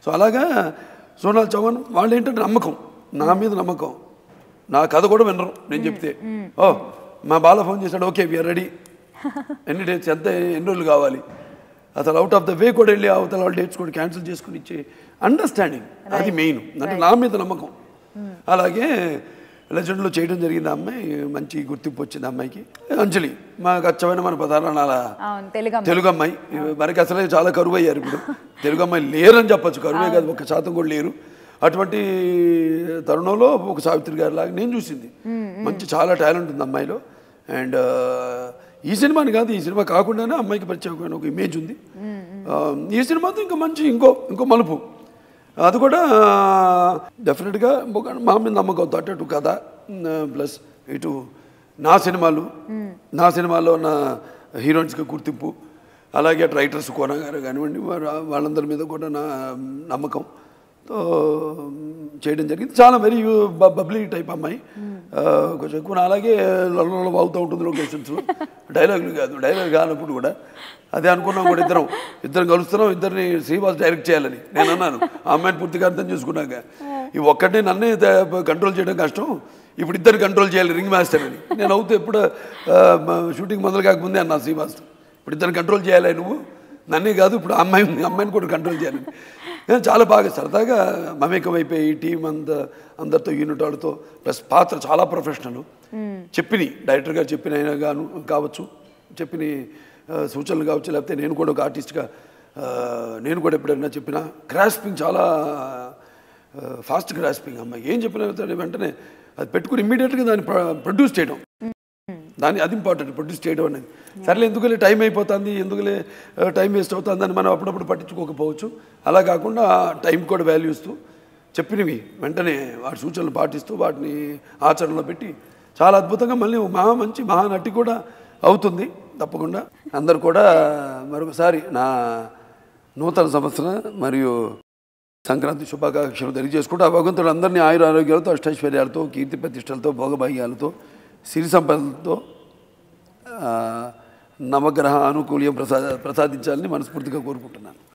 So అలాగా సోనాల్ చౌహాన్ వాళ్ళు ఏంటంటే నమ్మకం, నా మీద నమ్మకం. నా కథ కూడా వినరు నేను చెప్తే. ఓ మా బాల ఫోన్ చేశాడు, ఓకే వీఆర్ రెడీ, ఎన్ని డేట్స్ ఎన్ని రోజులు కావాలి, అసలు అవుట్ ఆఫ్ ద వే కూడా వెళ్ళి అవతల వాళ్ళు డేట్స్ కూడా క్యాన్సిల్ చేసుకుని ఇచ్చే అండర్స్టాండింగ్, అది మెయిన్. అంటే నా మీద నమ్మకం. అలాగే లెజెండ్లో చేయడం జరిగింది. అమ్మాయి మంచి గుర్తింపు వచ్చింది అమ్మాయికి. అంజలి మాకు అచ్చమైన మన పదారణాల తెలుగు అమ్మాయి. మనకి అసలే చాలా కరువు అయ్యారు ఇప్పుడు. తెలుగు అమ్మాయి లేరని చెప్పచ్చు, కరువే కాదు, 1% కూడా లేరు. అటువంటి తరుణంలో ఒక సావిత్రి గారి లాగా నేను చూసింది. మంచి చాలా టాలెంట్ ఉంది అమ్మాయిలో. అండ్ ఈ సినిమాని కాదు, ఈ సినిమా కాకుండానే అమ్మాయికి ప్రత్యేకమైన ఒక ఇమేజ్ ఉంది. ఈ సినిమాతో ఇంకా మంచి ఇంకో మలుపు, అది కూడా డెఫినెట్గా మా మీద నమ్మకం. అటు కథ ప్లస్ ఇటు నా సినిమాలో ఉన్న హీరోయిన్స్కి గుర్తింపు, అలాగే అటు రైటర్స్ కోన గారు కానివ్వండి, వాళ్ళందరి మీద కూడా నా నమ్మకంతో చేయడం జరిగింది. చాలా వెరీ బబ్లీ టైప్ అమ్మాయి, కొంచెం ఎక్కువ. అలాగే లొల్లలో బాగుతూ ఉంటుంది లొకేషన్స్లో. డైలాగులు కానప్పుడు కూడా అదే అనుకున్నాం కూడా, ఇద్దరం కలుస్తున్నాం, ఇద్దరిని శ్రీవాస్ డైరెక్ట్ చేయాలని నేను అన్నాను. ఆ అమ్మాయిని పూర్తిగా అర్థం చేసుకున్నాక ఈ ఒక్కటే నన్నే కంట్రోల్ చేయడం కష్టం, ఇప్పుడు ఇద్దరు కంట్రోల్ చేయాలి రింగ్ మాస్టర్ అని నేను అవుతూ ఎప్పుడు షూటింగ్ మొదలు కాకముందే అన్నా శ్రీవాస్, ఇప్పుడు ఇద్దరిని కంట్రోల్ చేయాలి నువ్వు, నన్నే కాదు ఇప్పుడు అమ్మాయిని కూడా కంట్రోల్ చేయాలని. చాలా బాగా సరదాగా మమేకం అయిపోయి టీం అందరితో యూనిట్ వాళ్ళతో, ప్లస్ పాత్ర చాలా ప్రొఫెషనల్. డైరెక్టర్ గారు చెప్పిన కావచ్చు, చెప్పిన సూచనలు కావచ్చు, లేకపోతే నేను కూడా ఒక ఆర్టిస్ట్గా నేను కూడా ఎప్పుడైనా చెప్పిన గ్రాస్పింగ్, చాలా ఫాస్ట్ గ్రాస్పింగ్ అమ్మాయి. ఏం చెప్పిన వెంటనే అది పెట్టుకుని ఇమ్మీడియట్గా దాన్ని ప్రొడ్యూస్ చేయడం, అది ఇంపార్టెంట్. ప్రొడ్యూస్ చేయడం అనేది సర్లే ఎందుకులే టైం అయిపోతుంది, ఎందుకులే టైం వేస్ట్ అవుతుంది అని మనం అప్పుడప్పుడు పట్టించుకోకపోవచ్చు. అలా కాకుండా టైం కూడా వాల్యూ ఇస్తూ చెప్పినవి వెంటనే వాటి సూచనలు పాటిస్తూ వాటిని ఆచరణలో పెట్టి చాలా అద్భుతంగా మళ్ళీ మంచి మహానటి కూడా అవుతుంది తప్పకుండా. అందరు కూడా మరొకసారి నా నూతన సంవత్సరం మరియు సంక్రాంతి శుభాకాంక్షలు తెలియజేసుకుంటూ ఆ భగవంతుడు అందరినీ ఆయుర ఆరోగ్యాలతో, అష్టైశ్వర్యాలతో, కీర్తి ప్రతిష్టలతో, భోగభాగ్యాలతో, సిరి సంపదలతో, నవగ్రహ ఆనుకూల్యం ప్రసాదించాలని మనస్ఫూర్తిగా కోరుకుంటున్నాను.